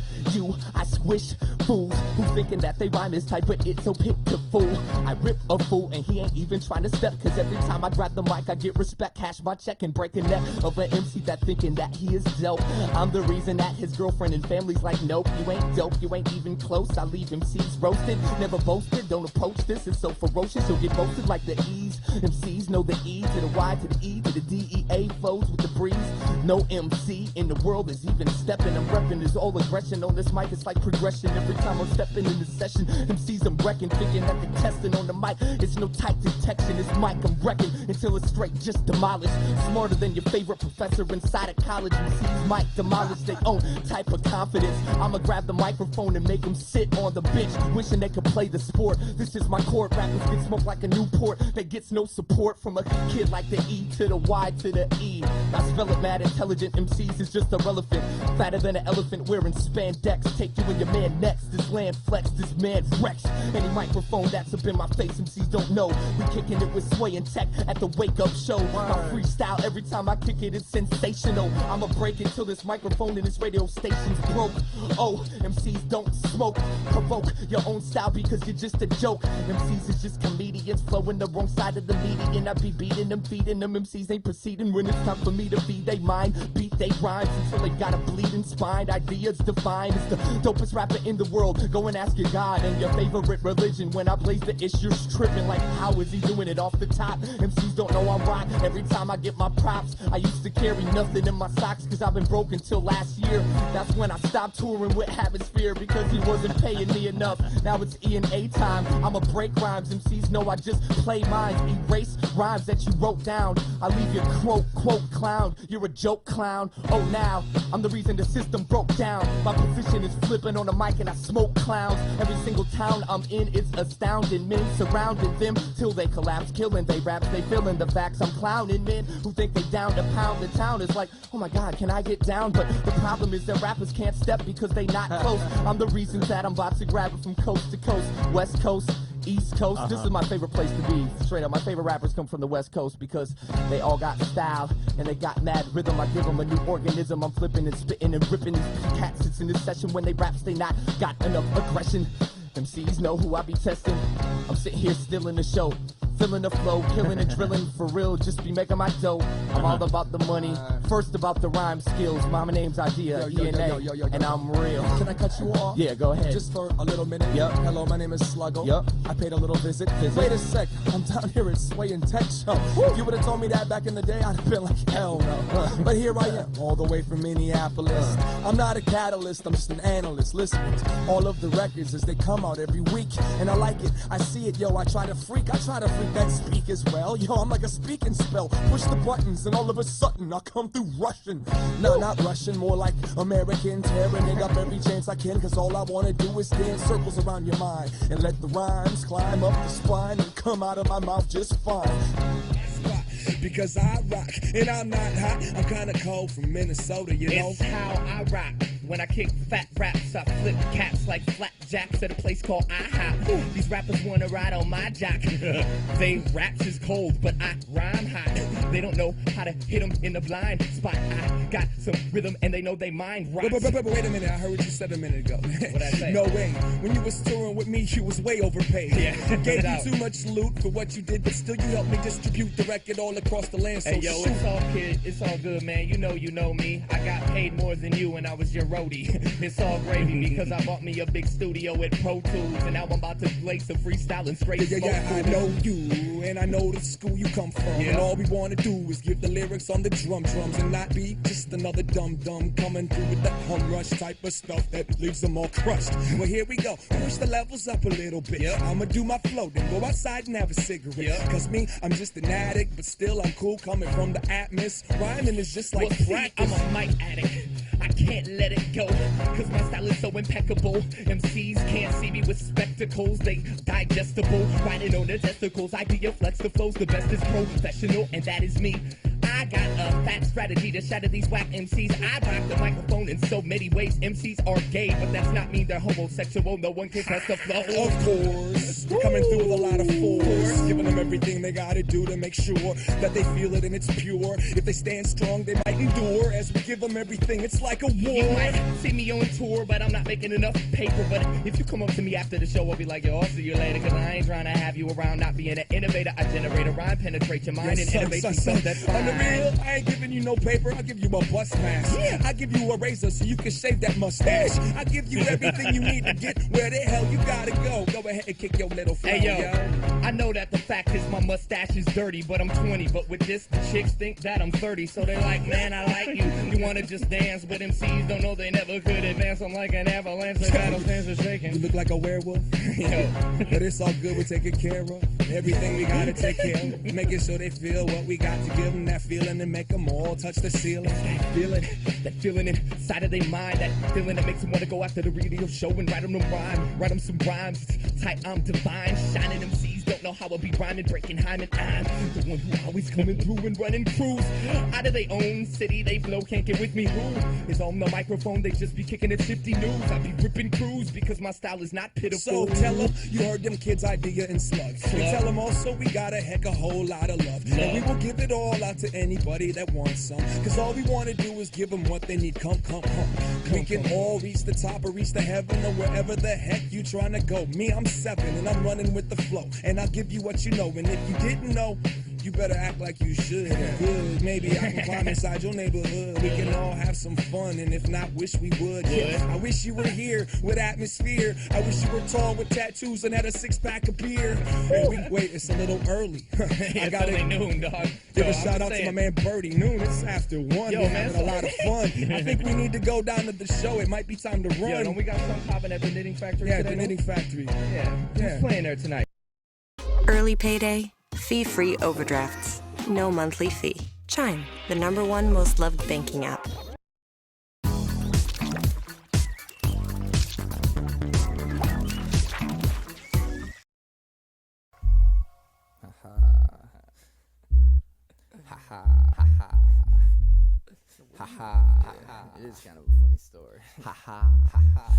Speaker 12: I squish fools who thinking that they rhyme is tight, but it's so pitiful. I rip a fool, and he ain't even trying to step. Cause every time I grab the mic, I get respect, cash my check, and break a neck of an MC that thinking that he is dope. I'm the reason that his girlfriend and family's like, nope, you ain't dope, you ain't even close. I leave MCs roasted, never boasted, don't approach this, it's so ferocious, you'll get roasted like the E's. MCs know the E to the Y to the E to the DEA flows with the breeze. No MC in the world is even stepping. I'm repping this all aggression on this mic, it's like progression. Every time I'm stepping in the session, MCs I'm wrecking, thinking that the testing on the mic, it's no tight detection. This mic I'm wrecking until it's straight just demolished. Smarter than your favorite professor inside of college. MCs might demolish their own type of confidence. I'ma grab the microphone and make them sit on the bench, wishing they could play the sport. This is my court. Rappers get smoked like a Newport. That gets no support from a kid like the E to the Y to the E. I spell it mad intelligent. MCs is just irrelevant. Fatter than an elephant wearing spandex. Take you and your man next. This land flex, this man Rex. Any microphone that's up in my face, MCs don't know. We kicking it with Sway and Tech at the wake up show. My freestyle every time I kick it is sensational. I'ma break it till this microphone and this radio station's broke. Oh, MCs don't smoke. Provoke your own style because you're just a joke. MCs is just comedians flowing the wrong side of the median. I be beating them, feeding them. MCs ain't proceeding when it's time for me to feed they mind. Beat they rhymes until they got a bleeding spine. Ideas defined. It's the dopest rapper in the world. Go and ask your God and your favorite religion. When I blaze the issues tripping like how is he doing it off the top? MCs don't know I'm rock. Every time I get my props, I used to carry nothing in my socks cause I've been broke until last year. That's when I stopped touring with Hemisphere because he wasn't paying me enough. Now it's E&A time. I'ma break rhymes. MCs know I just play mine. Erase rhymes that you wrote down. I leave your quote clown. You're a joke clown. Oh, now I'm the reason the system broke down. My position is flipping on the mic and I smoke clowns. Every single town I'm in is astounding. Men surrounding them till they collapse, killing they raps. They feeling the facts. I'm clowning men who think they down to pound the town. It's like, oh my God, can I get down? But the problem is that rappers can't step because they not close. I'm the reason that I'm about to grab it from coast to coast, West Coast, East Coast. This is my favorite place to be. Straight up, my favorite rappers come from the West Coast because they all got style and they got mad rhythm. I give them a new organism. I'm flipping and spitting and ripping these cats. It's in this session when they raps, they not got enough aggression. MCs know who I be testing. I'm sitting here still in the show, feeling the flow, killing and drilling for real, just be making my dough. I'm all about the money, first about the rhyme skills. My name's Idea, DNA, and I'm real.
Speaker 14: Can I cut you off?
Speaker 12: Yeah, go ahead.
Speaker 14: Just for a little minute.
Speaker 12: Yep.
Speaker 14: Hello, my name is Sluggo.
Speaker 12: Yep.
Speaker 14: I paid a little visit. Wait a sec, I'm down here at Sway and Tech Show. If you would've told me that back in the day, I'd have been like, hell no. But here I am, all the way from Minneapolis. I'm not a catalyst, I'm just an analyst, listening to all of the records as they come out every week. And I like it, I see it, yo, I try to freak that speak as well. Yo, I'm like a speaking spell. Push the buttons and all of a sudden I come through Russian. No, not Russian, more like American. Tearing it up every chance I can, cause all I wanna do is dance circles around your mind and let the rhymes climb up the spine and come out of my mouth just fine.
Speaker 15: Because I rock, and I'm not hot, I'm kinda cold from Minnesota, you know.
Speaker 5: It's how I rock. When I kick fat raps, I flip cats like flapjacks at a place called IHOP. These rappers wanna ride on my jock. They raps is cold, but I rhyme hot. They don't know how to hit them in the blind spot. I got some rhythm and they know they mind rocks.
Speaker 15: But wait a minute, I heard what you said a minute ago.
Speaker 5: What'd I say?
Speaker 15: No way. When you was touring with me, you was way overpaid.
Speaker 5: Yeah.
Speaker 15: Gave you too much loot for what you did, but still you helped me distribute the record all across the land. So
Speaker 5: hey yo,
Speaker 15: shoot.
Speaker 5: it's all kid, it's all good, man. You know me. I got paid more than you and I was your
Speaker 12: roadie. It's all gravy because I bought me a big studio with Pro Tools, and now I'm about to play some freestyling straight.
Speaker 15: Yeah, I know you, and I know the school you come from. And all we wanna do is give the lyrics on the drums, and not be just another dumb coming through with that hum rush type of stuff that leaves them all crushed. Well, here we go. Push the levels up a little bit. I'ma do my flow, then go outside and have a cigarette. Cause me, I'm just an addict, but still I'm cool coming from the atmosphere. Rhyming is just like practice.
Speaker 12: I'm a mic addict. I can't let it go, cause my style is so impeccable. MCs can't see me with spectacles, they digestible. Riding on the testicles, idea flex, the flow's the best is professional, and that is me. I got a fat strategy to shatter these whack MCs. I rock the microphone in so many ways. MCs are gay, but that's not mean they're homosexual. No one can press the flow.
Speaker 15: Of course, we're coming through with a lot of force, giving them everything they gotta do to make sure that they feel it and it's pure. If they stand strong, they might endure. As we give them everything, it's like a war.
Speaker 12: You might see me on tour, but I'm not making enough paper. But if you come up to me after the show, I'll be like, yo, I'll see you later. Cause I ain't trying to have you around, not being an innovator. I generate a rhyme, penetrate your mind, and innovate yourself. That's fine.
Speaker 15: Real, I ain't giving you no paper, I'll give you a bust mask. I give you a razor so you can shave that mustache. I give you everything you need to get where the hell you gotta go. Go ahead and kick your little flow,
Speaker 12: hey, yo. I know that the fact is my mustache is dirty, but I'm 20. But with this, the chicks think that I'm 30. So they're like, man, I like you. You wanna just dance, but MCs don't know they never could advance. I'm like an avalanche, the battle stands are shaking.
Speaker 15: You look like a werewolf.
Speaker 12: Yo.
Speaker 15: But it's all good, we're taking care of everything we gotta take care of. Making sure they feel what we got to give them, that feeling and make them all touch the ceiling.
Speaker 12: That feeling inside of their mind, that feeling that makes them want to go after the radio show and write them some rhymes. It's tight, I'm divine, shining MCs don't know how I be rhyming, breaking hymen. I'm the one who always coming through and running crews out of their own city. They flow, can't get with me. Who is on the microphone? They just be kicking it 50 news. I be ripping crews because my style is not pitiful.
Speaker 15: So tell them you heard them kids' idea and slugs. And tell them also we got a heck a whole lot of love. And we will give it all out to anybody that wants some. Cause all we want to do is give them what they need. Come. We can all reach the top or reach the heaven or wherever the heck you trying to go. Me, I'm 7 and I'm running with the flow. And I'll give you what you know. And if you didn't know, you better act like you should. Good, maybe I can climb inside your neighborhood. We can all have some fun, and if not, wish we would. I wish you were here with atmosphere. I wish you were tall with tattoos and had a 6-pack of beer. Wait, it's a little early.
Speaker 12: I got it noon, dog.
Speaker 15: Give a shout out to my man Birdie. Noon, it's after 1. We're having a lot of fun. I think we need to go down to the show. It might be time to run.
Speaker 12: Yo, don't we got some popping at the Knitting Factory
Speaker 15: today?
Speaker 12: Yeah,
Speaker 15: the Knitting Factory.
Speaker 12: Yeah. Who's playing there tonight?
Speaker 16: Early payday, fee-free overdrafts, no monthly fee. Chime, the #1 most loved banking app.
Speaker 17: It is kind of a funny story.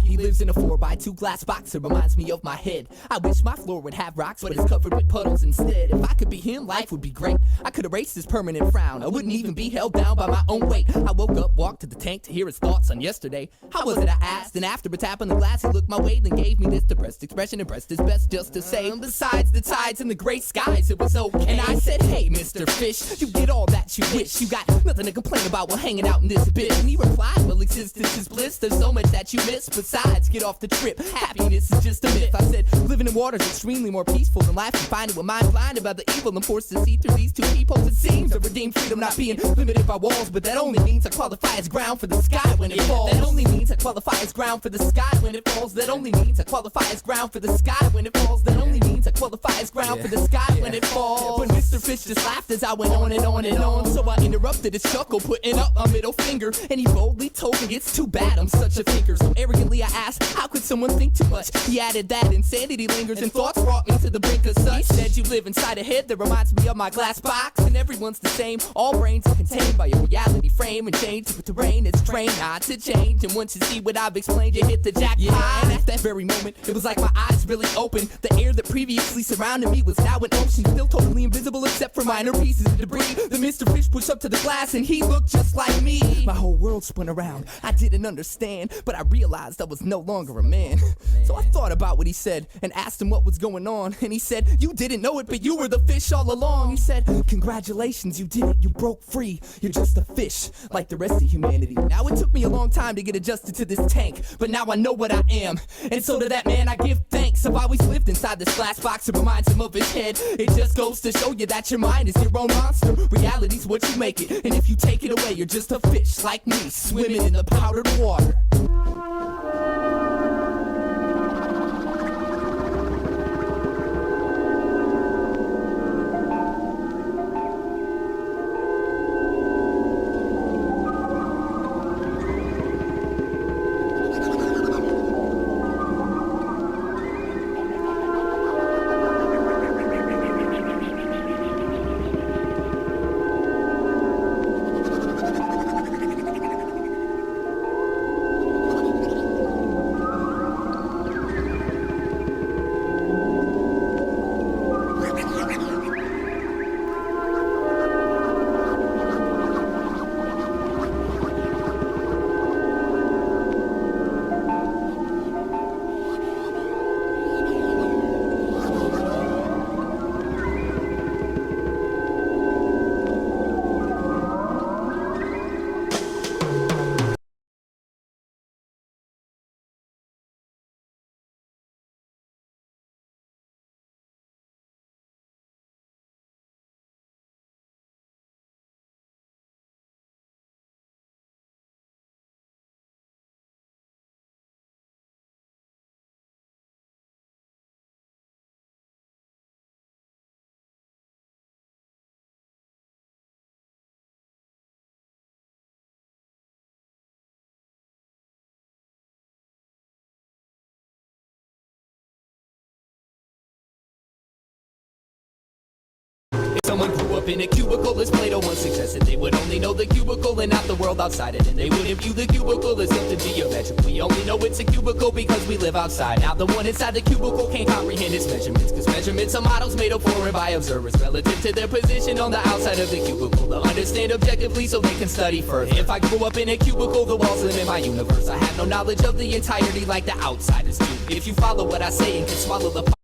Speaker 18: He lives in a 4x2 glass box, it reminds me of my head. I wish my floor would have rocks, but it's covered with puddles instead. If I could be him, life would be great. I could erase this permanent frown. I wouldn't even be held down by my own weight. I woke up, walked to the tank to hear his thoughts on yesterday. How was it, I asked, and after a tap on the glass, he looked my way, then gave me this depressed expression and pressed his best just to say, besides the tides and the gray skies, it was okay. And I said, hey, Mr. Fish, you get all that you wish. You got nothing to complain about while hanging out in this bitch. And he replied, well, existence is bliss. There's so much that you miss. Besides, get off the trip. Happiness is just a myth. I said, living in water is extremely more peaceful than life. Confined with mind blinded by the evil. I'm forced to see through these two peepholes. It seems to redeem freedom, not being limited by walls. But that only means I qualify as ground for the sky when it falls. That only means I qualify as ground for the sky when it falls. That only means I qualify as ground for the sky when it falls. That only means I qualify as ground for the sky when it falls. But Mr. Fish just laughed as I went on and on and on. So I interrupted his chuckle, putting up my middle finger. And he boldly told me it's too bad I'm such a thinker. So arrogantly I asked, how could someone think too much? He added that insanity lingers and thoughts brought me to the brink of such. He said you live inside a head that reminds me of my glass box. And everyone's the same, all brains are contained by a reality frame. And change with terrain is trained not to change. And once you see what I've explained, you hit the jackpot. Yeah, and at that very moment, it was like my eyes really opened. The air that previously surrounded me was now an ocean, still totally invisible except for minor pieces of debris. The Mr. Fish pushed up to the glass and he looked just like me. My whole whole world spun around. I didn't understand, but I realized I was no longer a man. So I thought about what he said and asked him what was going on. And he said, you didn't know it, but you were the fish all along. He said, congratulations, you did it, you broke free. You're just a fish, like the rest of humanity. Now it took me a long time to get adjusted to this tank, but now I know what I am. And so to that man I give thanks. I've always lived inside this glass box that reminds him of his head. It just goes to show you that your mind is your own monster. Reality's what you make it, and if you take it away, you're just a fish like me, swimming in the powdered water. Someone grew up in a cubicle as Plato once suggested. They would only know the cubicle and not the world outside it. And they wouldn't view the cubicle as something geometric. We only know it's a cubicle because we live outside. Now the one inside the cubicle can't comprehend its measurements, because measurements are models made up for and by observers relative to their position on the outside of the cubicle to understand objectively so they can study further. If I grew up in a cubicle, the walls limit my universe. I have no knowledge of the entirety like the outsiders do. If you follow what I say and can swallow the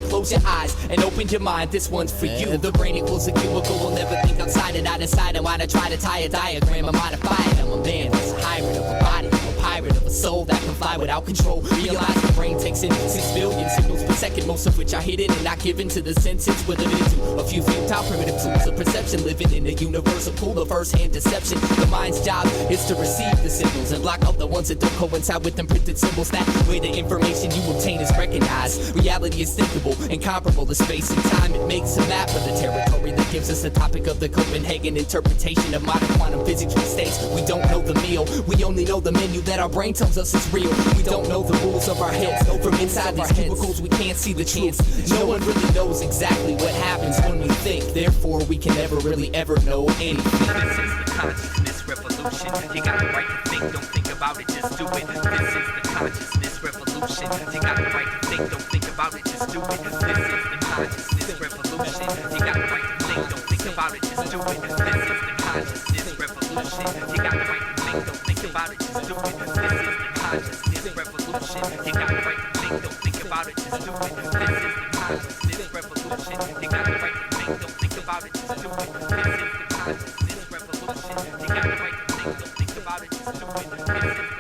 Speaker 18: close your eyes and open your mind, this one's for you. The brain equals a cubicle, we'll never think outside it. I decide and why to try to tie a diagram or modify it. I'm a man that's a hybrid of a body, I'm a pirate of a soul that can fly without control. Realize the brain takes in 6 billion signals per second, most of which are hidden and not given to the senses. We're limited to a few futile primitive tools of perception, living in a universal pool of first-hand deception. The mind's job is to receive the signals and block out the ones that don't coincide with them printed symbols. That way the information you obtain is recognized. Reality is thinkable, incomparable to space and time. It makes a map of the territory that gives us the topic of the Copenhagen interpretation of modern quantum physics. Which states we don't know the meal, we only know the menu that our brain tells us is real. We don't know the rules of our heads. From inside these cubicles we can't see the truth. No one really knows exactly what happens when we think, therefore we can never really ever know anything. This is the consciousness revolution. You got the right to think, don't think about it, just do it. This is the consciousness revolution. You got the right to think, don't think about it, just do it. This is the consciousness revolution. You got the right to think, don't think about it, just do it. This is the consciousness revolution. You got the right to think, don't think about it, just do it. This is the consciousness revolution. You got the right to think, don't think about it, just do it. This is the consciousness revolution. You got the right to think, don't think about it, just do it. This is the consciousness revolution. You got the right to think, don't think about it, just do it.